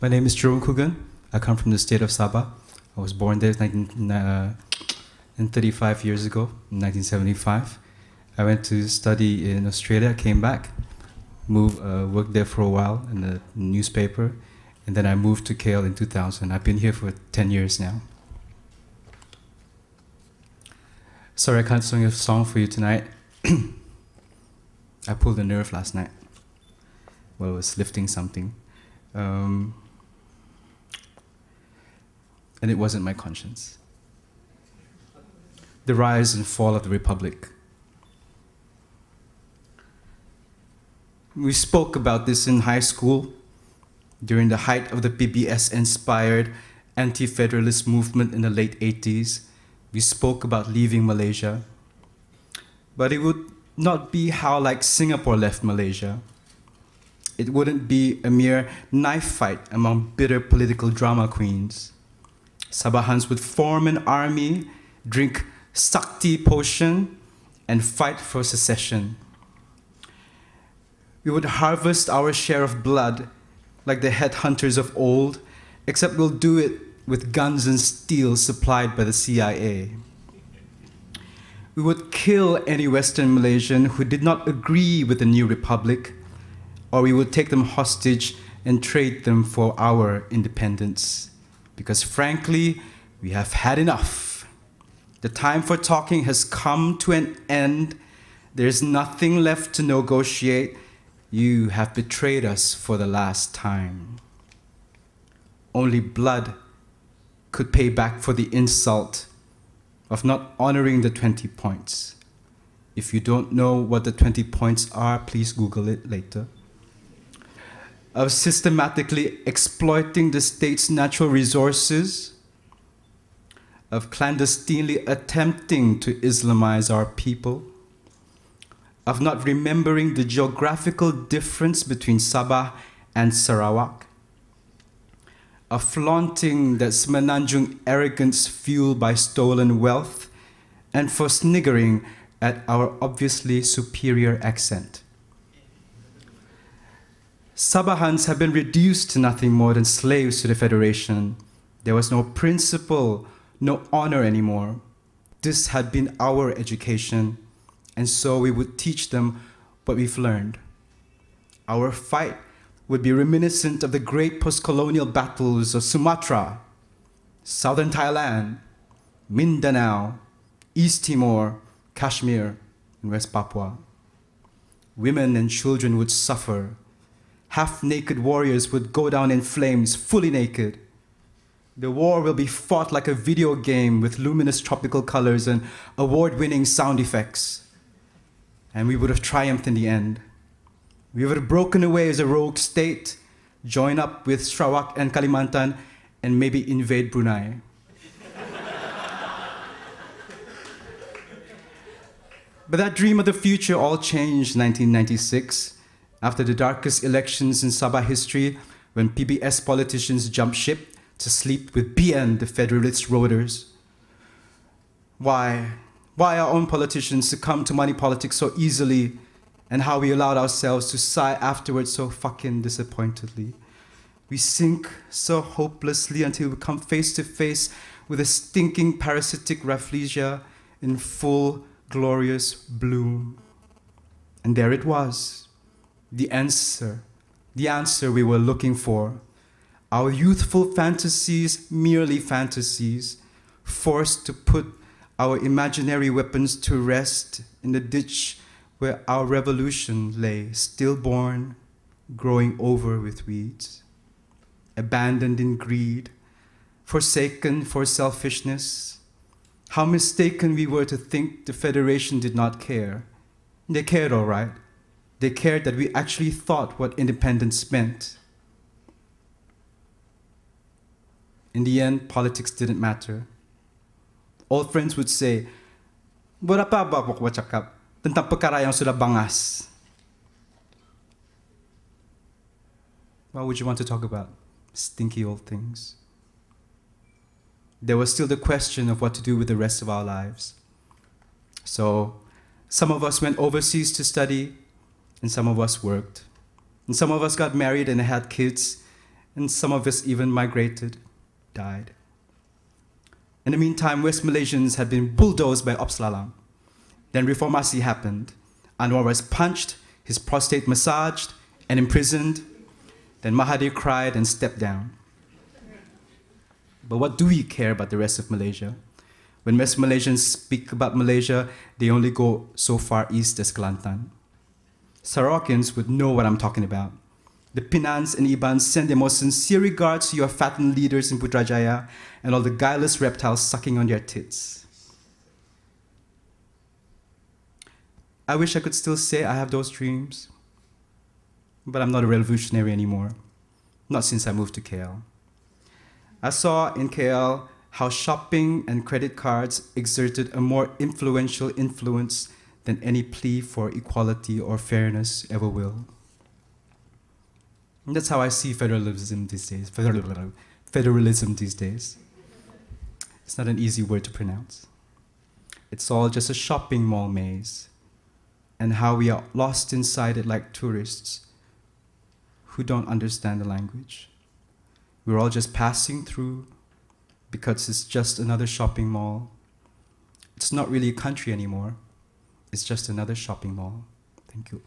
My name is Jerome Kugan. I come from the state of Sabah. I was born there 35 years ago, in 1975. I went to study in Australia, came back, worked there for a while in the newspaper, and then I moved to KL in 2000. I've been here for 10 years now. Sorry I can't sing a song for you tonight. I pulled a nerve last night while I was lifting something. And it wasn't my conscience. The rise and fall of the Republic. We spoke about this in high school during the height of the PBS-inspired anti-federalist movement in the late 80s. We spoke about leaving Malaysia. But it would not be how like Singapore left Malaysia. It wouldn't be a mere knife fight among bitter political drama queens. Sabahans would form an army, drink Sakti potion, and fight for secession. We would harvest our share of blood like the headhunters of old, except we'll do it with guns and steel supplied by the CIA. We would kill any Western Malaysian who did not agree with the new republic, or we would take them hostage and trade them for our independence. Because frankly, we have had enough. The time for talking has come to an end. There's nothing left to negotiate. You have betrayed us for the last time. Only blood could pay back for the insult of not honoring the 20 points. If you don't know what the 20 points are, please Google it later. Of systematically exploiting the state's natural resources, of clandestinely attempting to Islamize our people, of not remembering the geographical difference between Sabah and Sarawak, of flaunting that Semenanjung arrogance fueled by stolen wealth, and for sniggering at our obviously superior accent. Sabahans have been reduced to nothing more than slaves to the Federation. There was no principle, no honor anymore. This had been our education, and so we would teach them what we've learned. Our fight would be reminiscent of the great post-colonial battles of Sumatra, Southern Thailand, Mindanao, East Timor, Kashmir, and West Papua. Women and children would suffer. Half-naked warriors would go down in flames, fully naked. The war will be fought like a video game with luminous tropical colors and award-winning sound effects. And we would have triumphed in the end. We would have broken away as a rogue state, join up with Sarawak and Kalimantan, and maybe invade Brunei. But that dream of the future all changed in 1996, after the darkest elections in Sabah history, when PBS politicians jumped ship to sleep with BN, the Federalist Roaders. Why our own politicians succumb to money politics so easily, and how we allowed ourselves to sigh afterwards so fucking disappointedly. We sink so hopelessly until we come face to face with a stinking parasitic rafflesia in full glorious bloom. And there it was, the answer we were looking for. Our youthful fantasies, merely fantasies, forced to put our imaginary weapons to rest in the ditch where our revolution lay, stillborn, growing over with weeds, abandoned in greed, forsaken for selfishness. How mistaken we were to think the Federation did not care. They cared, all right. They cared that we actually thought what independence meant. In the end, politics didn't matter. Old friends would say, "Berapa babak cakap tentang perkara yang sudah bangas?" What would you want to talk about? Stinky old things. There was still the question of what to do with the rest of our lives. So, some of us went overseas to study, and some of us worked. And some of us got married and had kids, and some of us even migrated, died. In the meantime, West Malaysians had been bulldozed by Ops Lalang. Then Reformasi happened. Anwar was punched, his prostate massaged, and imprisoned. Then Mahathir cried and stepped down. But what do we care about the rest of Malaysia? When West Malaysians speak about Malaysia, they only go so far east as Kelantan. Sarawakians would know what I'm talking about. The Pinans and Ibans send their most sincere regards to your fattened leaders in Putrajaya and all the guileless reptiles sucking on their tits. I wish I could still say I have those dreams, but I'm not a revolutionary anymore, not since I moved to KL. I saw in KL how shopping and credit cards exerted a more influential influence than any plea for equality or fairness ever will. And that's how I see federalism these days. Federalism these days. It's not an easy word to pronounce. It's all just a shopping mall maze, and how we are lost inside it like tourists who don't understand the language. We're all just passing through because it's just another shopping mall. It's not really a country anymore. It's just another shopping mall. Thank you.